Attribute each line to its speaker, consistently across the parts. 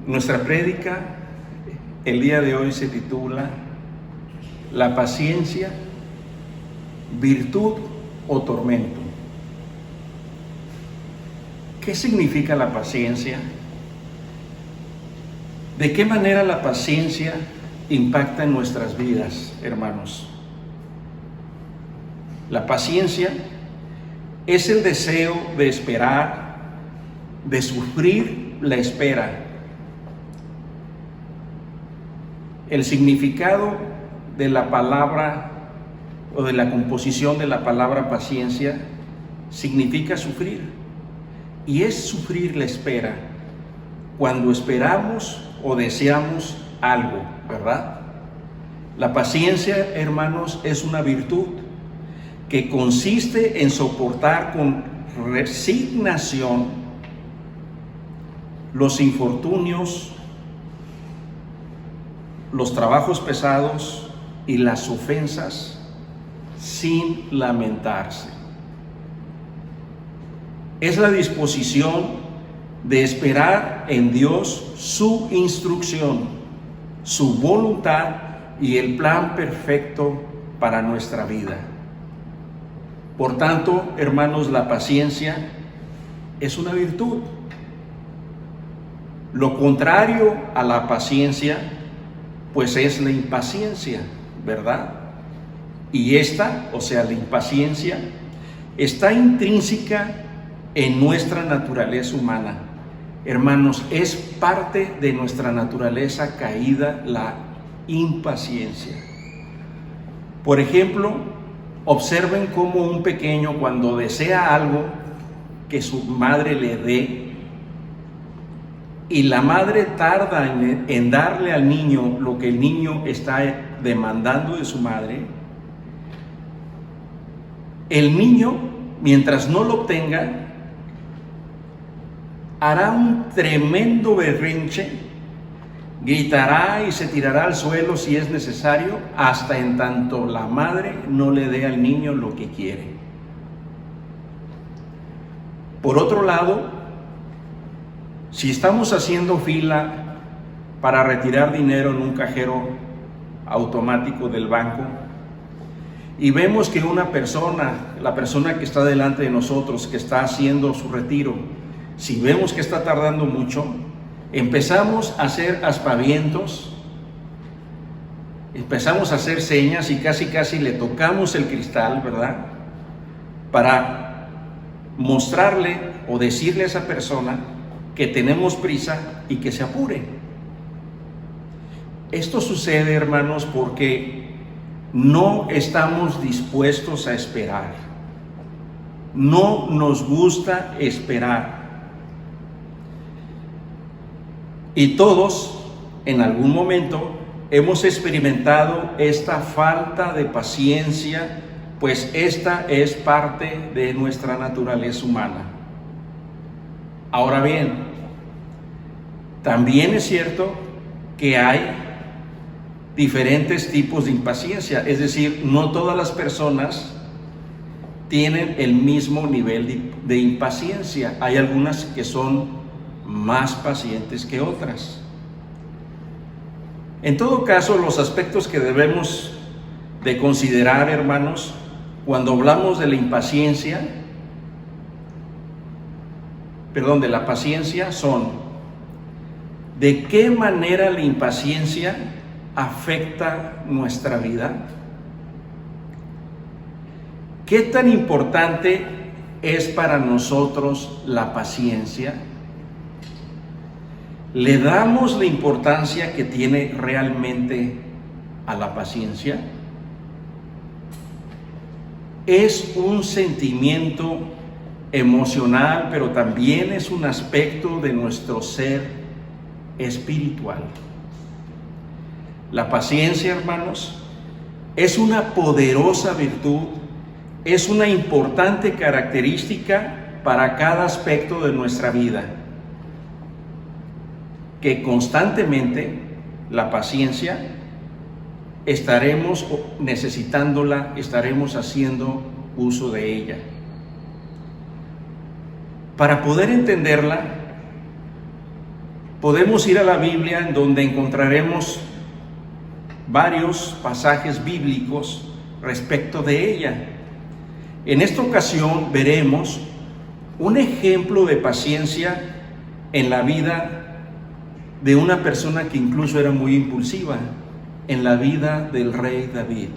Speaker 1: Nuestra prédica el día de hoy se titula La paciencia, virtud o tormento. ¿Qué significa la paciencia? ¿De qué manera la paciencia impacta en nuestras vidas, hermanos? La paciencia es el deseo de esperar, de sufrir la espera. El significado de la palabra o de la composición de la palabra paciencia significa sufrir. Y es sufrir la espera cuando esperamos o deseamos algo, ¿verdad? La paciencia, hermanos, es una virtud que consiste en soportar con resignación los infortunios, los trabajos pesados y las ofensas sin lamentarse. Es la disposición de esperar en Dios su instrucción, su voluntad y el plan perfecto para nuestra vida. Por tanto, hermanos, la paciencia es una virtud. Lo contrario a la paciencia, pues es la impaciencia, ¿verdad? Y esta, o sea, la impaciencia, está intrínseca en nuestra naturaleza humana. Hermanos, es parte de nuestra naturaleza caída la impaciencia. Por ejemplo, observen cómo un pequeño, cuando desea algo que su madre le dé, y la madre tarda en darle al niño lo que el niño está demandando de su madre, el niño, mientras no lo obtenga, hará un tremendo berrinche, gritará y se tirará al suelo si es necesario, hasta en tanto la madre no le dé al niño lo que quiere. Por otro lado, si estamos haciendo fila para retirar dinero en un cajero automático del banco y vemos que una persona, la persona que está delante de nosotros, que está haciendo su retiro, si vemos que está tardando mucho, empezamos a hacer aspavientos, empezamos a hacer señas y casi le tocamos el cristal, ¿verdad? Para mostrarle o decirle a esa persona que tenemos prisa y que se apure. Esto sucede, hermanos, porque no estamos dispuestos a esperar. No nos gusta esperar. Y todos, en algún momento, hemos experimentado esta falta de paciencia, pues esta es parte de nuestra naturaleza humana. Ahora bien, también es cierto que hay diferentes tipos de impaciencia, es decir, no todas las personas tienen el mismo nivel de impaciencia. Hay algunas que son más pacientes que otras. En todo caso, los aspectos que debemos de considerar, hermanos, cuando hablamos de la impaciencia, de la paciencia, son: ¿de qué manera la impaciencia afecta nuestra vida? ¿Qué tan importante es para nosotros la paciencia? ¿Le damos la importancia que tiene realmente a la paciencia? Es un sentimiento emocional, pero también es un aspecto de nuestro ser espiritual. La paciencia, hermanos, es una poderosa virtud, es una importante característica para cada aspecto de nuestra vida, que constantemente la paciencia estaremos necesitándola, estaremos haciendo uso de ella. Para poder entenderla, Podemos ir a la Biblia, en donde encontraremos varios pasajes bíblicos respecto de ella. En esta ocasión veremos un ejemplo de paciencia en la vida de una persona que incluso era muy impulsiva, en la vida del rey David.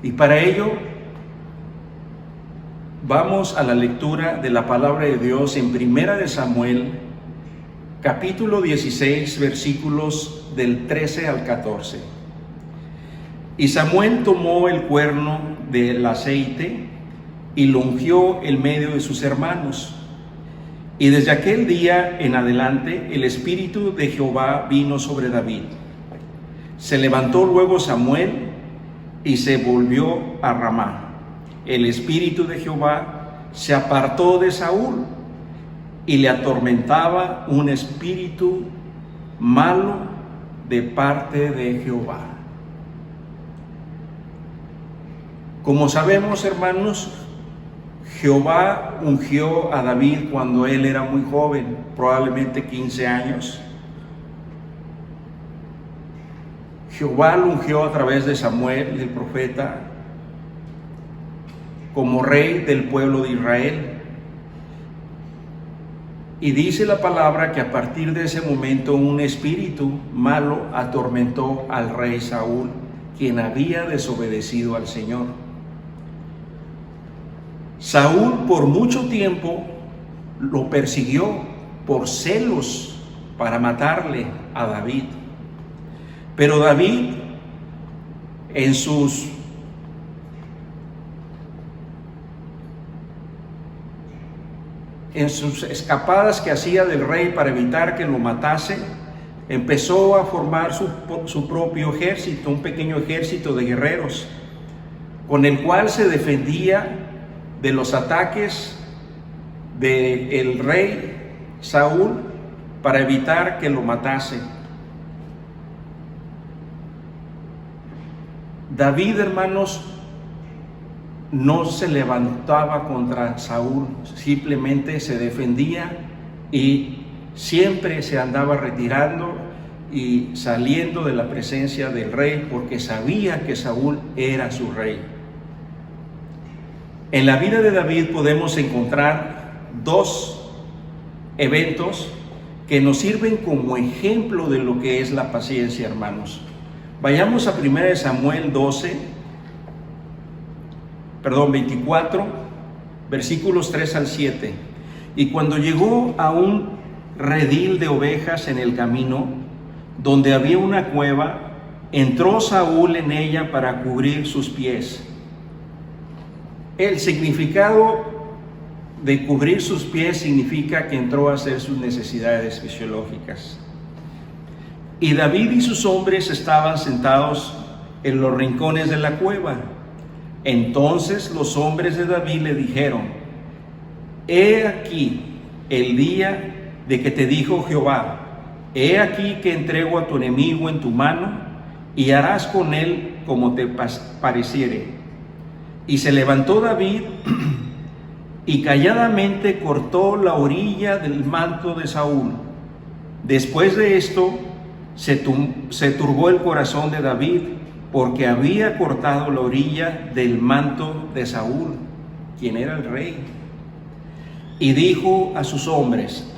Speaker 1: Y para ello vamos a la lectura de la palabra de Dios en Primera de Samuel, capítulo 16, versículos del 13 al 14. Y Samuel tomó el cuerno del aceite y lo ungió en medio de sus hermanos. Y desde aquel día en adelante el Espíritu de Jehová vino sobre David. Se levantó luego Samuel y se volvió a Ramá. El Espíritu de Jehová se apartó de Saúl y le atormentaba un espíritu malo de parte de Jehová. Como sabemos, hermanos, Jehová ungió a David cuando él era muy joven, probablemente 15 años. Jehová lo ungió a través de Samuel, el profeta, como rey del pueblo de Israel. Y dice la palabra que a partir de ese momento un espíritu malo atormentó al rey Saúl, quien había desobedecido al Señor. Saúl por mucho tiempo lo persiguió por celos para matarle a David. Pero David, en sus escapadas que hacía del rey para evitar que lo matase, empezó a formar su propio ejército, un pequeño ejército de guerreros, con el cual se defendía de los ataques del rey Saúl para evitar que lo matase. David, hermanos, no se levantaba contra Saúl, simplemente se defendía y siempre se andaba retirando y saliendo de la presencia del rey, porque sabía que Saúl era su rey. En la vida de David podemos encontrar dos eventos que nos sirven como ejemplo de lo que es la paciencia, hermanos. Vayamos a 1 Samuel 24, versículos 3 al 7. Y cuando llegó a un redil de ovejas en el camino, donde había una cueva, entró Saúl en ella para cubrir sus pies. El significado de cubrir sus pies significa que entró a hacer sus necesidades fisiológicas. Y David y sus hombres estaban sentados en los rincones de la cueva. Entonces los hombres de David le dijeron: he aquí el día de que te dijo Jehová, he aquí que entrego a tu enemigo en tu mano, y harás con él como te pareciere. Y se levantó David y calladamente cortó la orilla del manto de Saúl. Después de esto se turbó el corazón de David, porque había cortado la orilla del manto de Saúl, quien era el rey. Y dijo a sus hombres: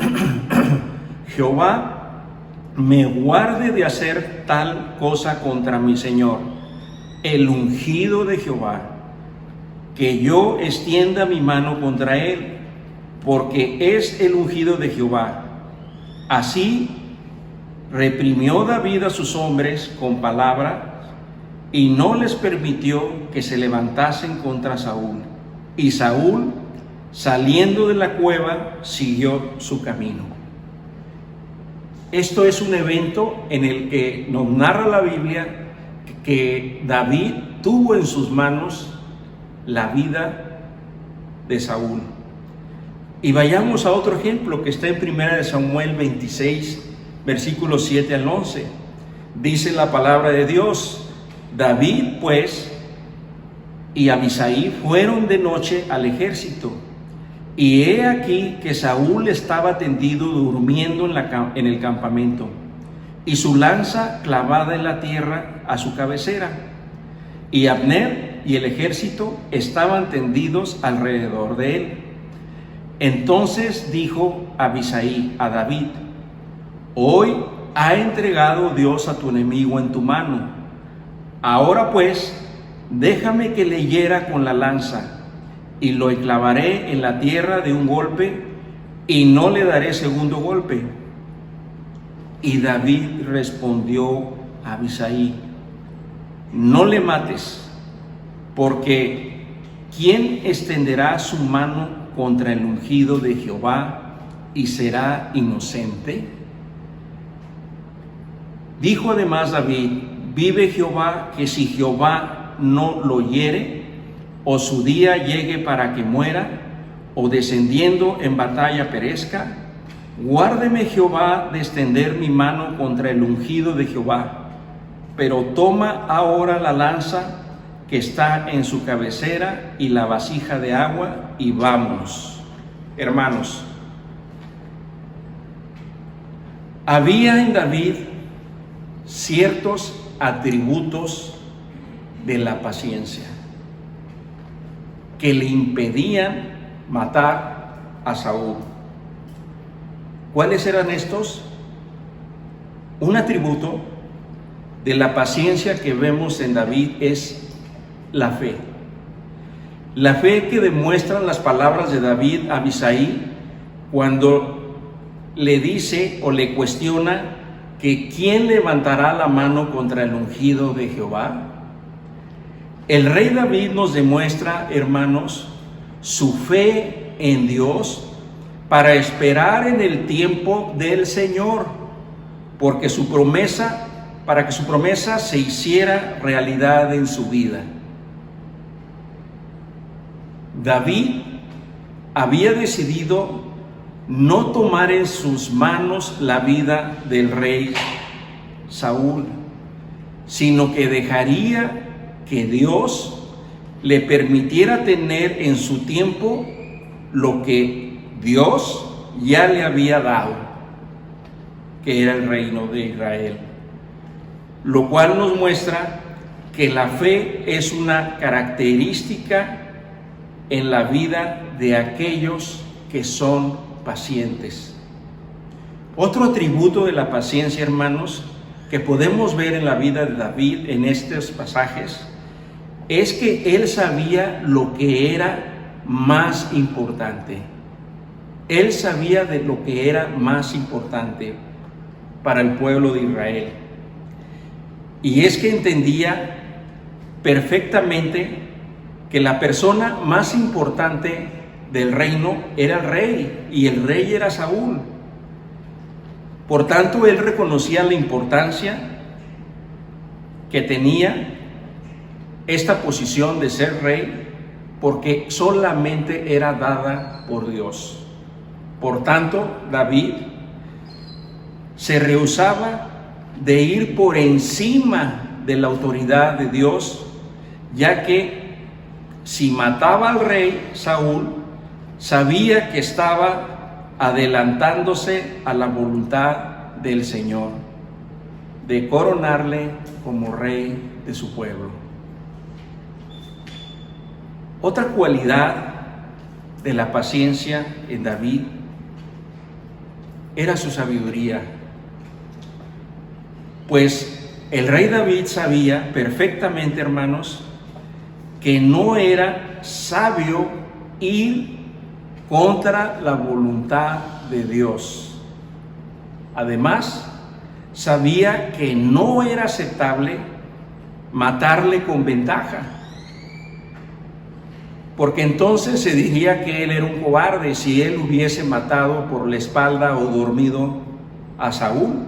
Speaker 1: Jehová me guarde de hacer tal cosa contra mi señor, el ungido de Jehová, que yo extienda mi mano contra él, porque es el ungido de Jehová. Así reprimió David a sus hombres con palabra, y no les permitió que se levantasen contra Saúl. Y Saúl, saliendo de la cueva, siguió su camino. Esto es un evento en el que nos narra la Biblia que David tuvo en sus manos la vida de Saúl. Y vayamos a otro ejemplo que está en 1 Samuel 26, versículos 7 al 11. Dice la palabra de Dios: David pues y Abisai fueron de noche al ejército, Y he aquí que Saúl estaba tendido durmiendo en el campamento, y su lanza clavada en la tierra a su cabecera. Y Abner y el ejército estaban tendidos alrededor de él. Entonces dijo Abisai a David: hoy ha entregado Dios a tu enemigo en tu mano. Ahora pues, déjame que le hiera con la lanza, y lo clavaré en la tierra de un golpe, y no le daré segundo golpe. Y David respondió a Abisai: no le mates, porque ¿quién extenderá su mano contra el ungido de Jehová y será inocente? Dijo además David: vive Jehová, que si Jehová no lo hiere, o su día llegue para que muera, o descendiendo en batalla perezca, guárdeme Jehová de extender mi mano contra el ungido de Jehová. Pero toma ahora la lanza que está en su cabecera y la vasija de agua, y vámonos. Hermanos, había en David ciertos atributos de la paciencia que le impedían matar a Saúl. ¿Cuáles eran estos? Un atributo de la paciencia que vemos en David es la fe. La fe que demuestran las palabras de David a Abisai cuando le dice o le cuestiona que ¿quién levantará la mano contra el ungido de Jehová? El rey David nos demuestra, hermanos, su fe en Dios para esperar en el tiempo del Señor, porque para que su promesa se hiciera realidad en su vida. David había decidido no tomar en sus manos la vida del rey Saúl, sino que dejaría que Dios le permitiera tener en su tiempo lo que Dios ya le había dado, que era el reino de Israel. Lo cual nos muestra que la fe es una característica en la vida de aquellos que son pacientes. Otro atributo de la paciencia, hermanos, que podemos ver en la vida de David en estos pasajes, es que él sabía lo que era más importante. Él sabía de lo que era más importante para el pueblo de Israel. Y es que entendía perfectamente que la persona más importante del reino era el rey, y el rey era Saúl. Por tanto, él reconocía la importancia que tenía esta posición de ser rey, porque solamente era dada por Dios. Por tanto, David se rehusaba de ir por encima de la autoridad de Dios, ya que si mataba al rey Saúl, sabía que estaba adelantándose a la voluntad del Señor, de coronarle como rey de su pueblo. Otra cualidad de la paciencia en David era su sabiduría, pues el rey David sabía perfectamente, hermanos, que no era sabio ir contra la voluntad de Dios. Además, sabía que no era aceptable matarle con ventaja, porque entonces se diría que él era un cobarde si él hubiese matado por la espalda o dormido a Saúl.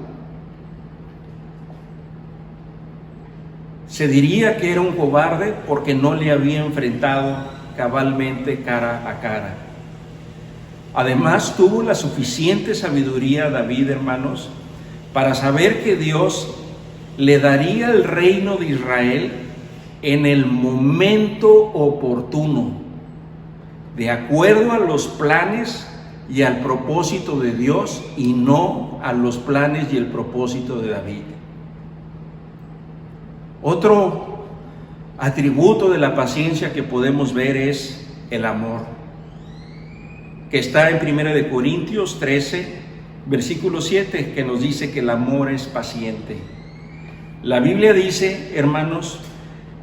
Speaker 1: Se diría que era un cobarde porque no le había enfrentado cabalmente cara a cara. Además, tuvo la suficiente sabiduría David, hermanos, para saber que Dios le daría el reino de Israel en el momento oportuno. de acuerdo a los planes y al propósito de Dios y no a los planes y el propósito de David. Otro atributo de la paciencia que podemos ver es el amor, que está en 1 Corintios 13, versículo 7, que nos dice que el amor es paciente. La Biblia dice, hermanos,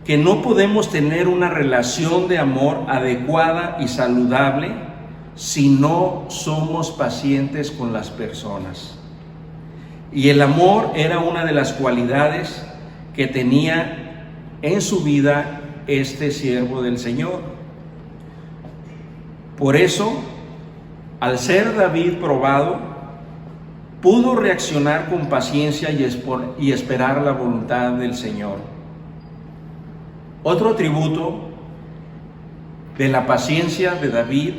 Speaker 1: que no podemos tener una relación de amor adecuada y saludable si no somos pacientes con las personas. Y el amor era una de las cualidades que tenía en su vida este siervo del Señor. Por eso, al ser David probado, pudo reaccionar con paciencia y esperar la voluntad del Señor. Otro atributo de la paciencia de David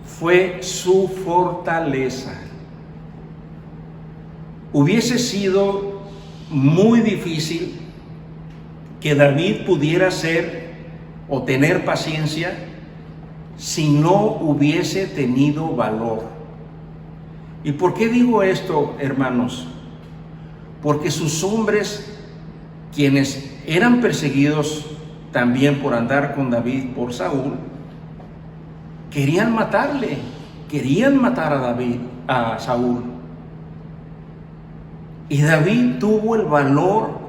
Speaker 1: fue su fortaleza. Hubiese sido muy difícil que David pudiera ser o tener paciencia si no hubiese tenido valor. ¿Y por qué digo esto, hermanos? Porque sus hombres, quienes eran perseguidos también por andar con David, por Saúl, querían matarle, querían matar a Saúl. Y David tuvo el valor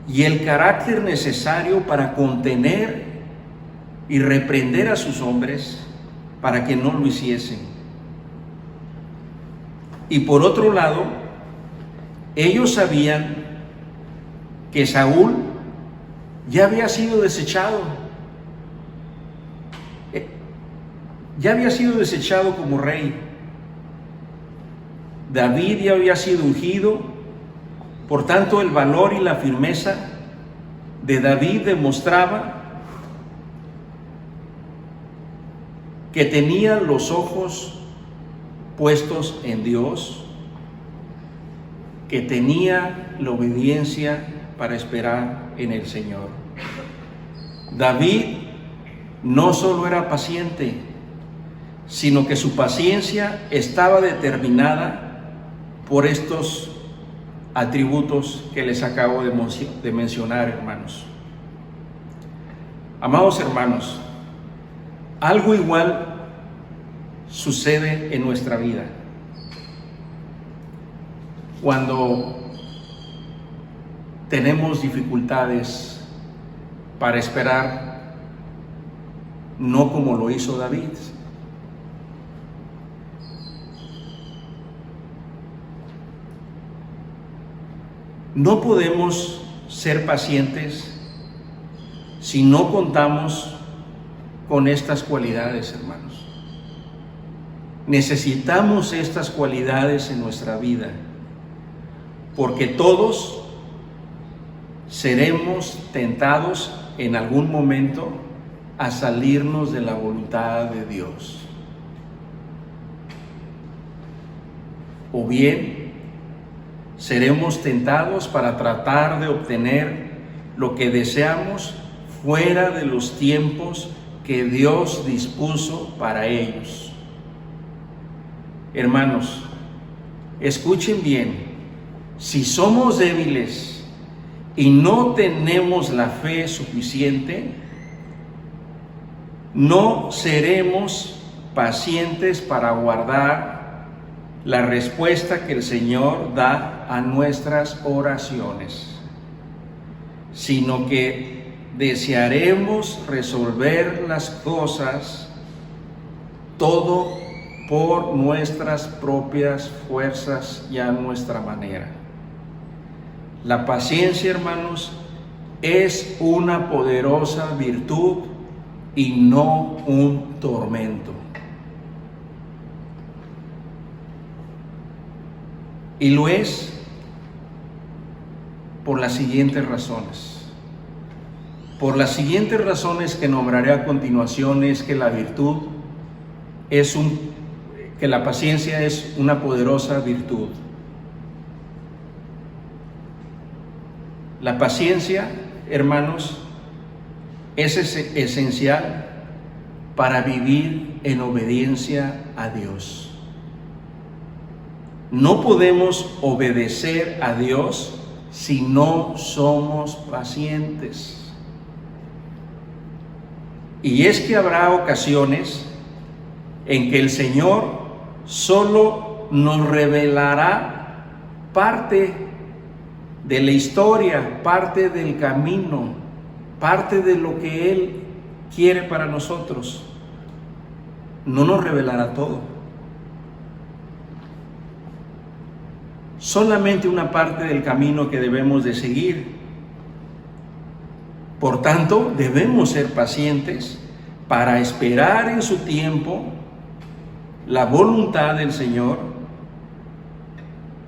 Speaker 1: y el carácter necesario para contener y reprender a sus hombres para que no lo hiciesen. Y por otro lado, ellos sabían que Saúl ya había sido desechado. Ya había sido desechado como rey. David ya había sido ungido. Por tanto, el valor y la firmeza de David demostraba que tenía los ojos puestos en Dios, que tenía la obediencia para esperar en el Señor. David no solo era paciente, sino que su paciencia estaba determinada por estos atributos que les acabo de mencionar, hermanos. Amados hermanos, algo igual sucede en nuestra vida. Cuando tenemos dificultades para esperar, no como lo hizo David. No podemos ser pacientes si no contamos con estas cualidades, hermanos. Necesitamos estas cualidades en nuestra vida, porque todos seremos tentados en algún momento a salirnos de la voluntad de Dios. O bien, seremos tentados para tratar de obtener lo que deseamos fuera de los tiempos que Dios dispuso para ellos. Hermanos, escuchen bien, si somos débiles y no tenemos la fe suficiente, no seremos pacientes para guardar la respuesta que el Señor da a nuestras oraciones, sino que desearemos resolver las cosas todo por nuestras propias fuerzas y a nuestra manera. La paciencia, hermanos, es una poderosa virtud y no un tormento. Y lo es por las siguientes razones. Por las siguientes razones que nombraré a continuación es que la virtud que la paciencia es una poderosa virtud. La paciencia, hermanos, es esencial para vivir en obediencia a Dios. No podemos obedecer a Dios si no somos pacientes. Y es que habrá ocasiones en que el Señor solo nos revelará parte de la historia, parte del camino, parte de lo que Él quiere para nosotros. No nos revelará todo. Solamente una parte del camino que debemos de seguir. Por tanto, debemos ser pacientes para esperar en su tiempo la voluntad del Señor,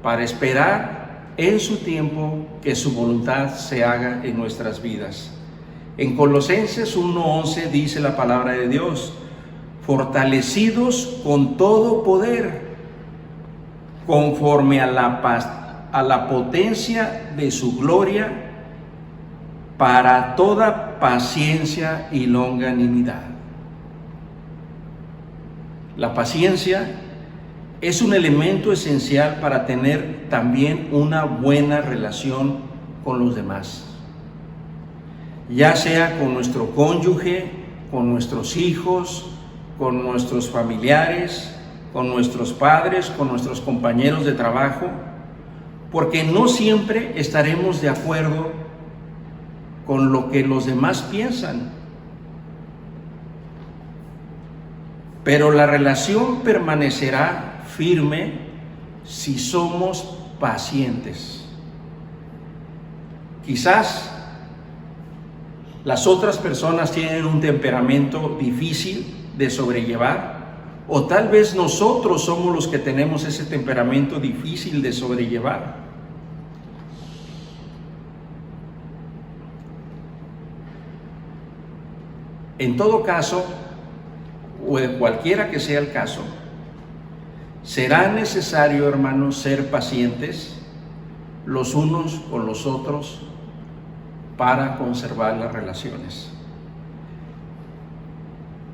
Speaker 1: para esperar en su tiempo que su voluntad se haga en nuestras vidas. En Colosenses 1:11 dice la palabra de Dios: fortalecidos con todo poder, conforme a la potencia de su gloria, para toda paciencia y longanimidad. La paciencia es un elemento esencial para tener también una buena relación con los demás, ya sea con nuestro cónyuge, con nuestros hijos, con nuestros familiares, con nuestros padres, con nuestros compañeros de trabajo, porque no siempre estaremos de acuerdo con lo que los demás piensan. Pero la relación permanecerá firme si somos pacientes. Quizás las otras personas tienen un temperamento difícil de sobrellevar, o tal vez nosotros somos los que tenemos ese temperamento difícil de sobrellevar. En todo caso, o de cualquiera que sea el caso, será necesario, hermanos, ser pacientes los unos con los otros para conservar las relaciones.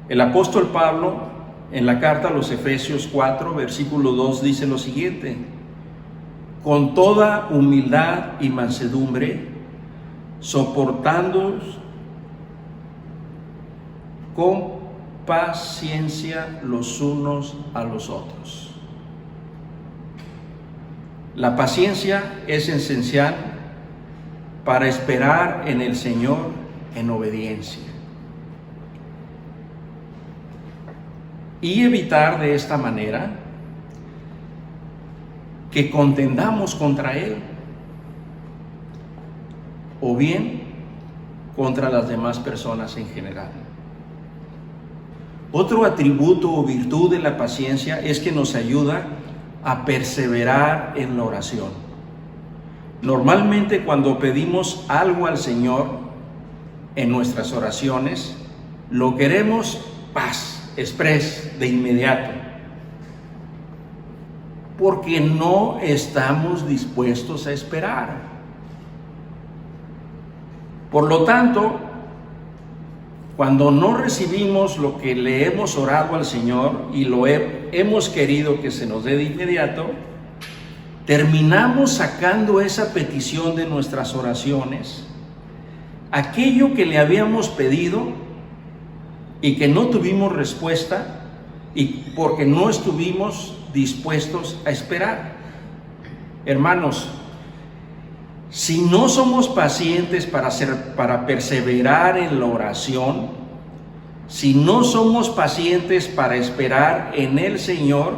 Speaker 1: El apóstol Pablo, en la carta a los Efesios 4, versículo 2, dice lo siguiente: con toda humildad y mansedumbre, soportándoos con paciencia los unos a los otros. La paciencia es esencial para esperar en el Señor en obediencia y evitar de esta manera que contendamos contra Él o bien contra las demás personas en general. Otro atributo o virtud de la paciencia es que nos ayuda a perseverar en la oración. Normalmente cuando pedimos algo al Señor en nuestras oraciones, lo queremos express, de inmediato, porque no estamos dispuestos a esperar. Por lo tanto, cuando no recibimos lo que le hemos orado al Señor y lo hemos querido que se nos dé de inmediato, terminamos sacando esa petición de nuestras oraciones, aquello que le habíamos pedido y que no tuvimos respuesta, y porque no estuvimos dispuestos a esperar. Hermanos, si no somos pacientes para perseverar en la oración, si no somos pacientes para esperar en el Señor,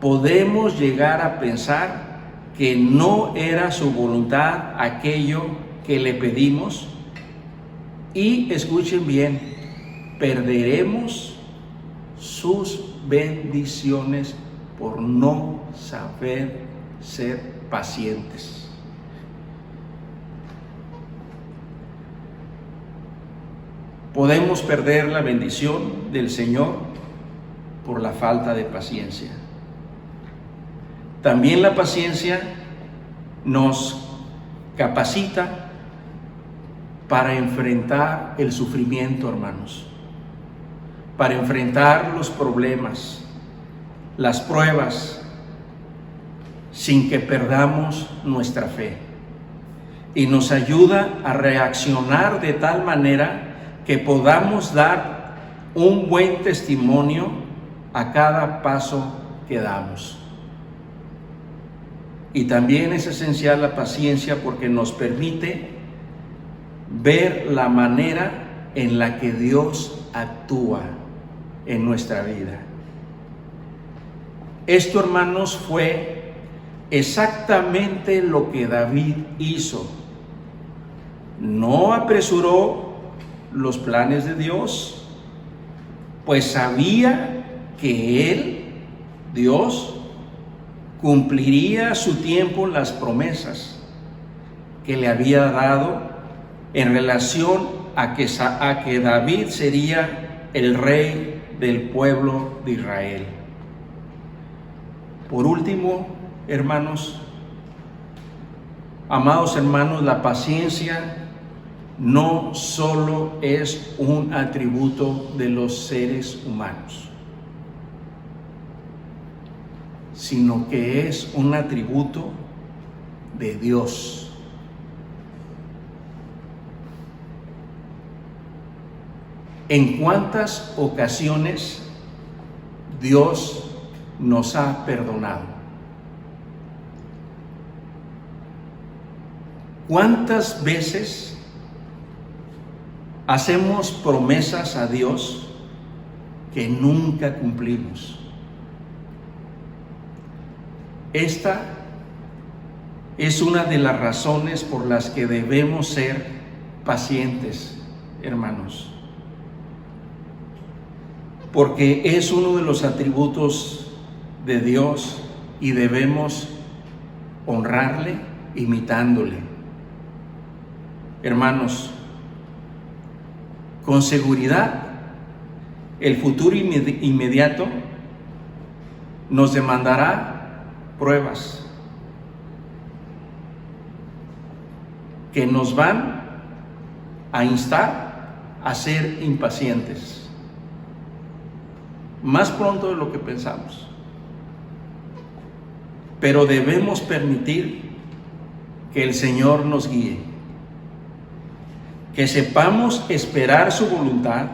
Speaker 1: podemos llegar a pensar que no era su voluntad aquello que le pedimos, y escuchen bien, perderemos sus bendiciones por no saber ser pacientes. Podemos perder la bendición del Señor por la falta de paciencia. También la paciencia nos capacita para enfrentar el sufrimiento, hermanos. para enfrentar los problemas, las pruebas, sin que perdamos nuestra fe. Y nos ayuda a reaccionar de tal manera que podamos dar un buen testimonio a cada paso que damos. Y también es esencial la paciencia porque nos permite ver la manera en la que Dios actúa en nuestra vida. Esto, hermanos, fue exactamente lo que David hizo. No apresuró los planes de Dios, pues sabía que Él, Dios, cumpliría a su tiempo las promesas que le había dado en relación a que David sería el rey del pueblo de Israel. Por último, hermanos, amados hermanos, la paciencia no solo es un atributo de los seres humanos, sino que es un atributo de Dios. ¿En cuántas ocasiones Dios nos ha perdonado? ¿Cuántas veces hacemos promesas a Dios que nunca cumplimos? Esta es una de las razones por las que debemos ser pacientes, hermanos, porque es uno de los atributos de Dios y debemos honrarle imitándole. Hermanos, con seguridad, el futuro inmediato nos demandará pruebas que nos van a instar a ser impacientes, más pronto de lo que pensamos. Pero debemos permitir que el Señor nos guíe, que sepamos esperar su voluntad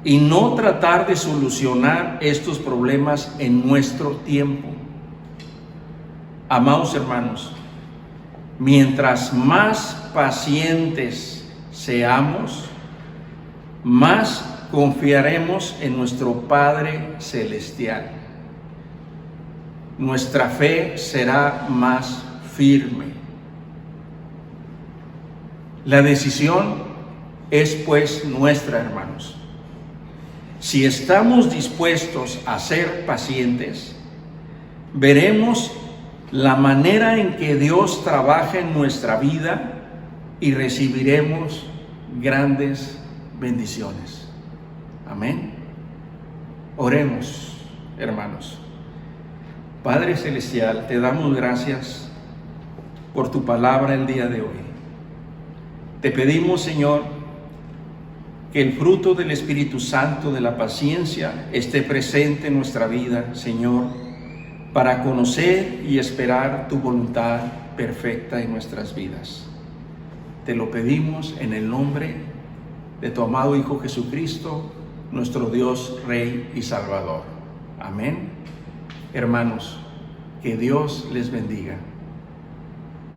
Speaker 1: y no tratar de solucionar estos problemas en nuestro tiempo. Amados hermanos, mientras más pacientes seamos, más confiaremos en nuestro Padre Celestial. Nuestra fe será más firme. La decisión es pues nuestra, hermanos. Si estamos dispuestos a ser pacientes, veremos la manera en que Dios trabaja en nuestra vida y recibiremos grandes bendiciones. Amén. Oremos, hermanos. Padre Celestial, te damos gracias por tu palabra el día de hoy. Te pedimos, Señor, que el fruto del Espíritu Santo de la paciencia esté presente en nuestra vida, Señor, para conocer y esperar tu voluntad perfecta en nuestras vidas. Te lo pedimos en el nombre de tu amado Hijo Jesucristo, nuestro Dios, Rey y Salvador. Amén. Hermanos, que Dios les bendiga.